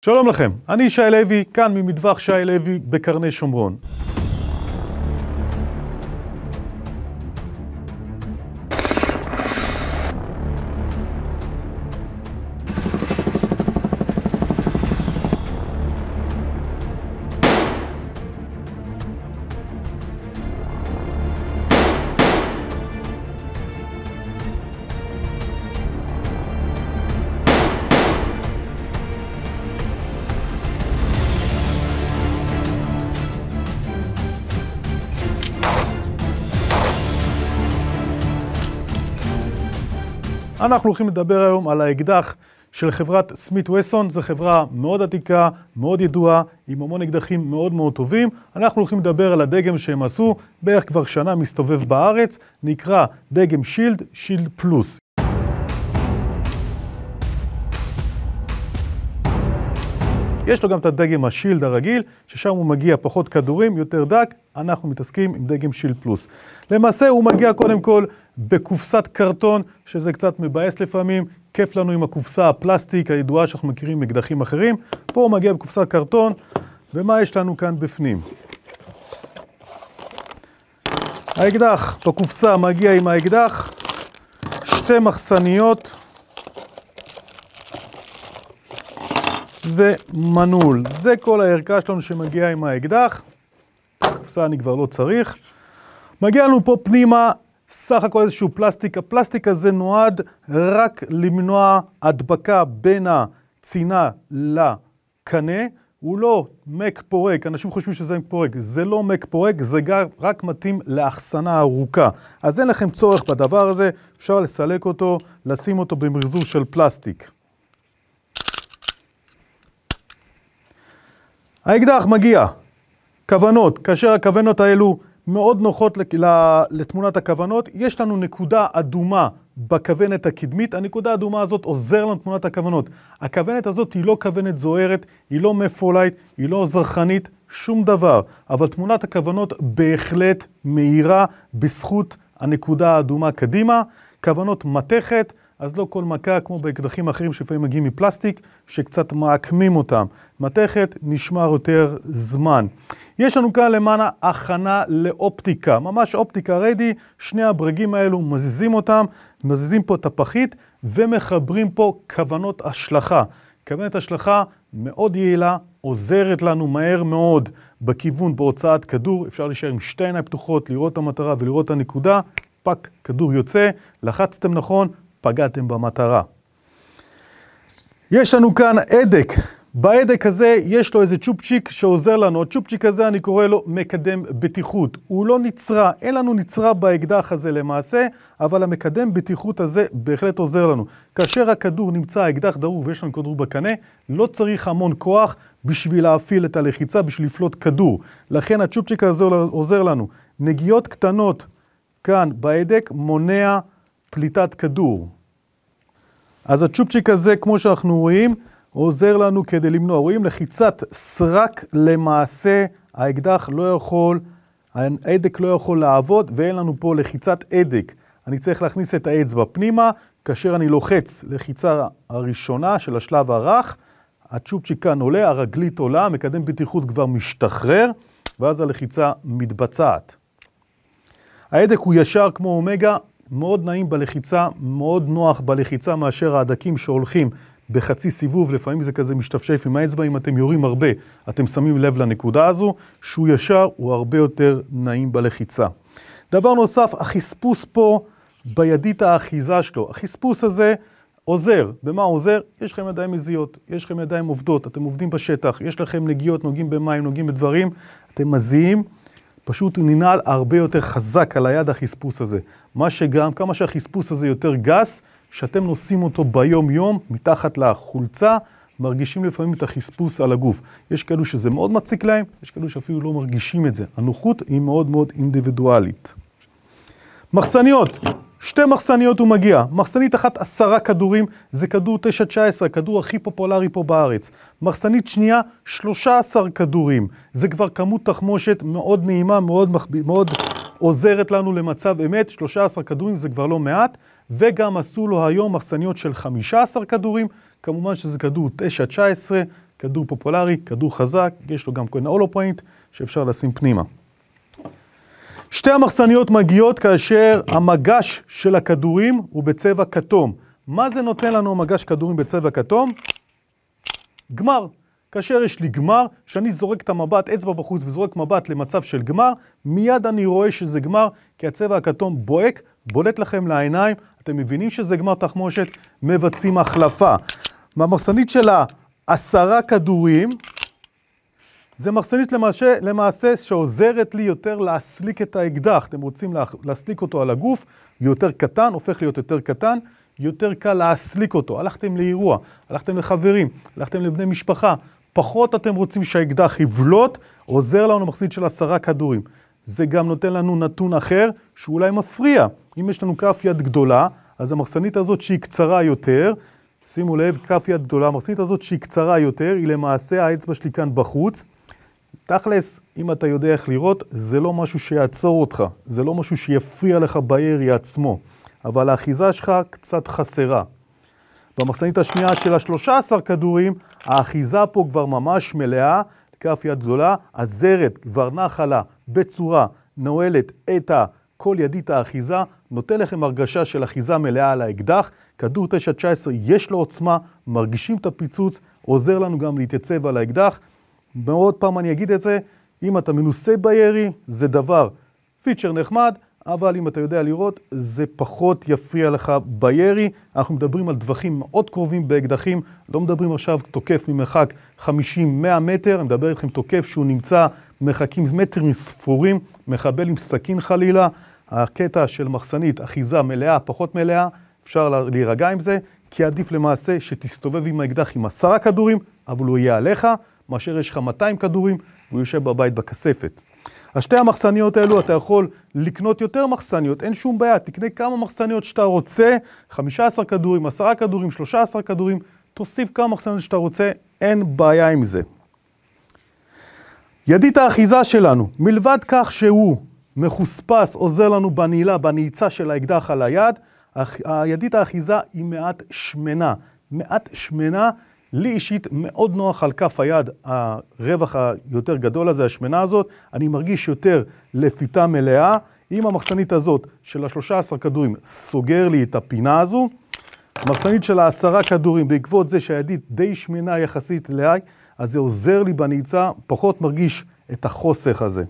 שלום לכם, אני שי לוי, כאן ממטווח שי לוי בקרני שומרון. אנחנו הולכים לדבר היום על האקדח של חברת סמית וסון. זו חברה מאוד עתיקה, מאוד ידועה, עם המון אקדחים מאוד מאוד טובים. אנחנו הולכים לדבר על הדגם שהם עשו, בערך כבר שנה מסתובב בארץ, נקרא דגם שילד, שילד פלוס. יש לו גם את הדגם השילד הרגיל, ששם הוא מגיע פחות כדורים, יותר דק, אנחנו מתעסקים עם דגם שילד פלוס. למעשה הוא מגיע קודם כל בקופסת קרטון, שזה קצת מבאס לפעמים, כיף לנו עם הקופסה הפלסטיק הידועה שאנחנו מכירים מאקדחים אחרים. פה הוא מגיע בקופסת קרטון, ומה יש לנו כאן בפנים? האקדח בקופסה מגיע עם האקדח, שתי מחסניות, ומנעול. זה כל הערכה שלנו שמגיע עם האקדח. קופסה אני כבר לא צריך. מגיע לנו פה פנימה סך הכל איזשהו פלסטיק. הפלסטיק הזה נועד רק למנוע הדבקה בין הצינה לקנה. הוא לא מק פורק, אנשים חושבים שזה מק פורק. זה לא מק פורק, זה רק מתאים לאחסנה ארוכה. אז אין לכם צורך בדבר הזה, אפשר לסלק אותו, לשים אותו במחזור של פלסטיק. האקדח מגיע, כוונות, כאשר הכוונות האלו מאוד נוחות לתמונת הכוונות, יש לנו נקודה אדומה בכוונת הקדמית, הנקודה האדומה הזאת עוזר לנו תמונת הכוונות. הכוונת הזאת היא לא כוונת זוהרת, היא לא מפולייט, היא לא זרחנית, שום דבר, אבל תמונת הכוונות בהחלט מהירה בזכות הנקודה האדומה קדימה. כוונות מתכת, אז לא כל מכה כמו באקדחים אחרים שלפעמים מגיעים מפלסטיק, שקצת מעקמים אותם. מתכת נשמר יותר זמן. יש לנו כאן למעלה הכנה לאופטיקה, ממש אופטיקה רדי, שני הברגים האלו מזיזים אותם, מזיזים פה את הפחית ומחברים פה כוונות השלכה. כוונת השלכה מאוד יעילה, עוזרת לנו מהר מאוד בכיוון בהוצאת כדור, אפשר להישאר עם שתי עיניים פתוחות, לראות את המטרה ולראות את הנקודה, פק, כדור יוצא, לחצתם נכון, פגעתם במטרה. יש לנו כאן עדק. בעדק הזה יש לו איזה צ'ופצ'יק שעוזר לנו. הצ'ופצ'יק הזה אני קורא לו מקדם בטיחות. הוא לא נצרה, אין לנו נצרה באקדח הזה למעשה, אבל המקדם בטיחות הזה בהחלט עוזר לנו. כאשר הכדור נמצא, האקדח דרוך ויש לנו כדור בקנה, לא צריך המון כוח בשביל להפעיל את הלחיצה, בשביל לפלוט כדור. לכן הצ'ופצ'יק הזה עוזר לנו. נגיעות קטנות כאן בעדק מונע פליטת כדור. אז הצ'ופצ'יק הזה, כמו שאנחנו רואים, עוזר לנו כדי למנוע. רואים לחיצת סרק למעשה, האקדח לא יכול, העדק לא יכול לעבוד, ואין לנו פה לחיצת עדק. אני צריך להכניס את האצבע פנימה, כאשר אני לוחץ לחיצה הראשונה של השלב הרך, הצ'ופצ'יק כאן עולה, הרגלית עולה, מקדם בטיחות כבר משתחרר, ואז הלחיצה מתבצעת. העדק הוא ישר כמו אומגה, מאוד נעים בלחיצה, מאוד נוח בלחיצה מאשר ההדקים שהולכים בחצי סיבוב, לפעמים זה כזה משתפשף עם האצבע, אם אתם יורים הרבה, אתם שמים לב לנקודה הזו, שהוא ישר הוא הרבה יותר נעים בלחיצה. דבר נוסף, החספוס פה בידית האחיזה שלו, החספוס הזה עוזר. במה עוזר? יש לכם ידיים מזיעות, יש לכם ידיים עובדות, אתם עובדים בשטח, יש לכם נגיעות, נוגעים במים, נוגעים בדברים, אתם מזיעים, פשוט הוא ננעל הרבה יותר חזק על היד החספוס הזה. מה שגם, כמה שהחספוס הזה יותר גס, שאתם נושאים אותו ביום יום, מתחת לחולצה, מרגישים לפעמים את החספוס על הגוף. יש כאלו שזה מאוד מציק להם, יש כאלו שאפילו לא מרגישים את זה. הנוחות היא מאוד מאוד אינדיבידואלית. מחסניות. שתי מחסניות הוא מגיע. מחסנית אחת 10 כדורים, זה כדור 9-19, הכדור הכי פופולרי פה בארץ. מחסנית שנייה 13 כדורים. זה כבר כמות תחמושת מאוד נעימה, מאוד עוזרת לנו למצב אמת. 13 כדורים זה כבר לא מעט. וגם עשו לו היום מחסניות של 15 כדורים, כמובן שזה כדור 9-19, כדור פופולרי, כדור חזק, יש לו גם כאן הולו פוינט שאפשר לשים פנימה. שתי המחסניות מגיעות כאשר המגש של הכדורים הוא בצבע כתום. מה זה נותן לנו מגש כדורים בצבע כתום? גמר. כאשר יש לי גמר, שאני זורק את המבט, אצבע בחוץ וזורק מבט למצב של גמר, מיד אני רואה שזה גמר, כי הצבע הכתום בוהק, בולט לכם לעיניים, אתם מבינים שזה גמר תחמושת, מבצעים החלפה. מהמחסנית של 10 כדורים, זה מחסנית למעשה שעוזרת לי יותר להסליק את האקדח. אתם רוצים להסליק אותו על הגוף, יותר קטן, הופך להיות יותר קטן, יותר קל להסליק אותו. הלכתם לאירוע, הלכתם לחברים, הלכתם לבני משפחה, פחות אתם רוצים שהאקדח יבלוט, עוזר לנו מחסנית של 10 כדורים. זה גם נותן לנו נתון אחר שאולי מפריע. אם יש לנו כף יד גדולה, אז המחסנית הזאת שהיא קצרה יותר, שימו לב, כף יד גדולה, המחסנית הזאת שהיא קצרה יותר, היא למעשה האצבע שלי כאן בחוץ. תכלס, אם אתה יודע איך לראות, זה לא משהו שיעצור אותך, זה לא משהו שיפריע לך בירי עצמו, אבל האחיזה שלך קצת חסרה. במחסנית השנייה של 13 כדורים, האחיזה פה כבר ממש מלאה, כף יד גדולה, הזרת כבר נחה לה בצורה נועלת את כל ידית האחיזה, נותן לכם הרגשה של אחיזה מלאה על האקדח, כדור 9-19 יש לו עוצמה, מרגישים את הפיצוץ, עוזר לנו גם להתייצב על האקדח. בעוד פעם אני אגיד את זה, אם אתה מנוסה בירי, זה דבר פיצ'ר נחמד, אבל אם אתה יודע לראות, זה פחות יפריע לך בירי. אנחנו מדברים על טווחים מאוד קרובים באקדחים, לא מדברים עכשיו תוקף ממרחק 50-100 מטר, אני מדבר איתכם תוקף שהוא נמצא מרחקים מטרים ספורים, מחבל עם סכין חלילה. הקטע של מחסנית, אחיזה מלאה, פחות מלאה, אפשר להירגע עם זה, כי עדיף למעשה שתסתובב עם האקדח עם 10 כדורים, אבל הוא יהיה עליך, מאשר יש לך 200 כדורים, והוא יושב בבית בכספת. השתי המחסניות האלו, אתה יכול לקנות יותר מחסניות, אין שום בעיה, תקנה כמה מחסניות שאתה רוצה, 15 כדורים, 10 כדורים, 13 כדורים, תוסיף כמה מחסניות שאתה רוצה, אין בעיה עם זה. ידית האחיזה שלנו, מלבד כך שהוא מחוספס, עוזר לנו בנעילה, בנעיצה של האקדח על היד, הידית האחיזה היא מעט שמנה. מעט שמנה, לי אישית מאוד נוח על כף היד, הרווח היותר גדול הזה, השמנה הזאת, אני מרגיש יותר לפיתה מלאה. עם המחסנית הזאת של 13 כדורים סוגר לי את הפינה הזו, המחסנית של 10 כדורים, בעקבות זה שהידית די שמנה יחסית אליי, אז זה עוזר לי בנעיצה, פחות מרגיש את החוסך הזה.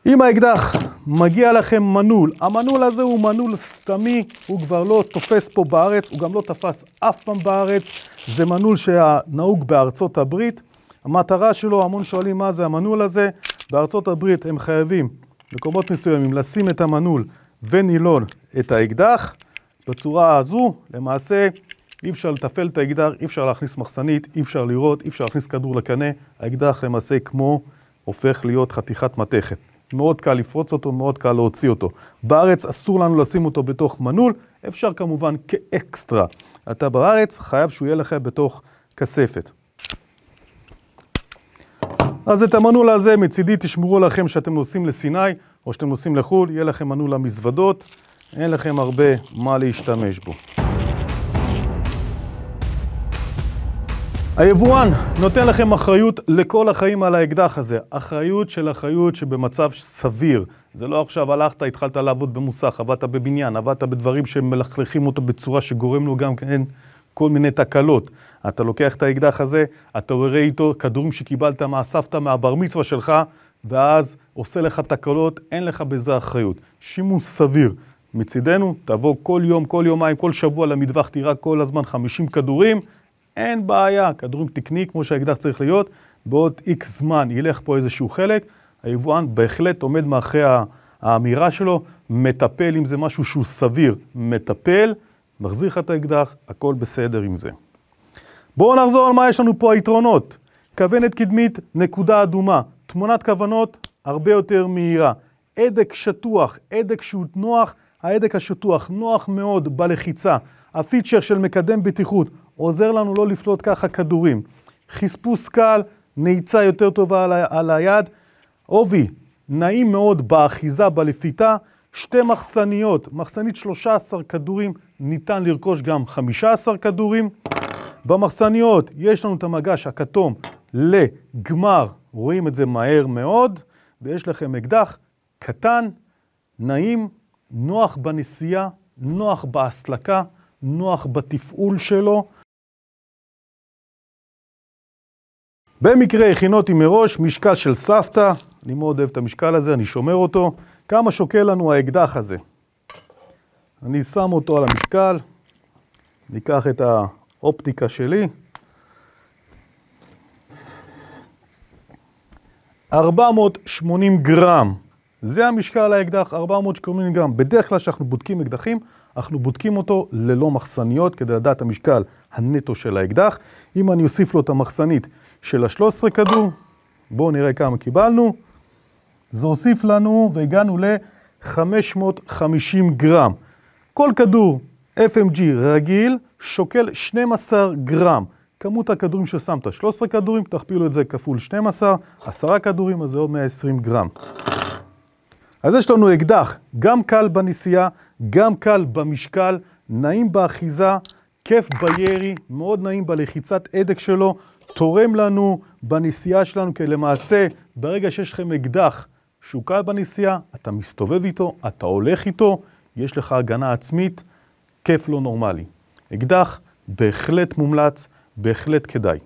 אם האקדח מגיע לכם מנעול, המנעול הזה הוא מנעול סתמי, הוא כבר לא תופס פה בארץ, הוא גם לא תפס אף פעם בארץ, זה מנעול שנהוג בארצות הברית. המטרה שלו, המון שואלים מה זה המנעול הזה, בארצות הברית הם חייבים, מקומות מסוימים, לשים את המנעול ונילון את האקדח. בצורה הזו, למעשה, אי אפשר לטפל את האקדח, אי אפשר להכניס מחסנית, אי אפשר לראות, אי אפשר להכניס כדור לקנה, האקדח למעשה כמו הופך להיות חתיכת מתכת. מאוד קל לפרוץ אותו, מאוד קל להוציא אותו. בארץ אסור לנו לשים אותו בתוך מנעול, אפשר כמובן כאקסטרה. אתה בארץ חייב שהוא יהיה לך בתוך כספת. אז את המנעול הזה מצידי תשמרו לכם שאתם נוסעים לסיני, או שאתם נוסעים לחול, יהיה לכם מנעול למזוודות, אין לכם הרבה מה להשתמש בו. היבואן נותן לכם אחריות לכל החיים על האקדח הזה. אחריות שבמצב סביר. זה לא עכשיו הלכת, התחלת לעבוד במוסך, עבדת בבניין, עבדת בדברים שמלכלכים אותו בצורה שגורם לו גם כן כל מיני תקלות. אתה לוקח את האקדח הזה, אתה רואה איתו כדורים שקיבלת מהסבתא, מהבר מצווה שלך, ואז עושה לך תקלות, אין לך בזה אחריות. שימוש סביר. מצידנו, תבוא כל יום, כל יומיים, כל שבוע למטווח, תיראה כל הזמן 50 כדורים, אין בעיה, כדורים תקני כמו שהאקדח צריך להיות, בעוד איקס זמן ילך פה איזשהו חלק, היבואן בהחלט עומד מאחורי האמירה שלו, מטפל אם זה משהו שהוא סביר, מטפל, מחזיר לך את האקדח, הכל בסדר עם זה. בואו נחזור על מה יש לנו פה היתרונות. כוונת קדמית, נקודה אדומה, תמונת כוונות הרבה יותר מהירה. הדק שטוח, הדק שהוא נוח, ההדק השטוח נוח מאוד בלחיצה. הפיצ'ר של מקדם בטיחות עוזר לנו לא לפלוט ככה כדורים. חספוס קל, נעיצה יותר טובה על היד. עובי, נעים מאוד באחיזה, בלפיתה. שתי מחסניות, מחסנית 13 כדורים, ניתן לרכוש גם 15 כדורים. במחסניות יש לנו את המגש הכתום לגמר, רואים את זה מהר מאוד, ויש לכם אקדח קטן, נעים, נוח בנסיעה, נוח בהסלקה, נוח בתפעול שלו. במקרה הכינותי מראש משקל של סבתא, אני מאוד אוהב את המשקל הזה, אני שומר אותו. כמה שוקל לנו האקדח הזה? אני שם אותו על המשקל, ניקח את האופטיקה שלי. 480 גרם, זה המשקל האקדח, 480 גרם. בדרך כלל כשאנחנו בודקים אקדחים, אנחנו בודקים אותו ללא מחסניות, כדי לדעת המשקל הנטו של האקדח. אם אני אוסיף לו את המחסנית של ה-13 כדור, בואו נראה כמה קיבלנו. זה הוסיף לנו והגענו ל-550 גרם. כל כדור FMG רגיל שוקל 12 גרם. כמות הכדורים ששמת, 13 כדורים, תכפילו את זה כפול 12, 10 כדורים, אז זה עוד 120 גרם. אז יש לנו אקדח, גם קל בנסיעה, גם קל במשקל, נעים באחיזה, כיף בירי, מאוד נעים בלחיצת הדק שלו, תורם לנו בנסיעה שלנו, כי למעשה, ברגע שיש לכם אקדח שהוא קל בנסיעה, אתה מסתובב איתו, אתה הולך איתו, יש לך הגנה עצמית, כיף לא נורמלי. אקדח בהחלט מומלץ, בהחלט כדאי.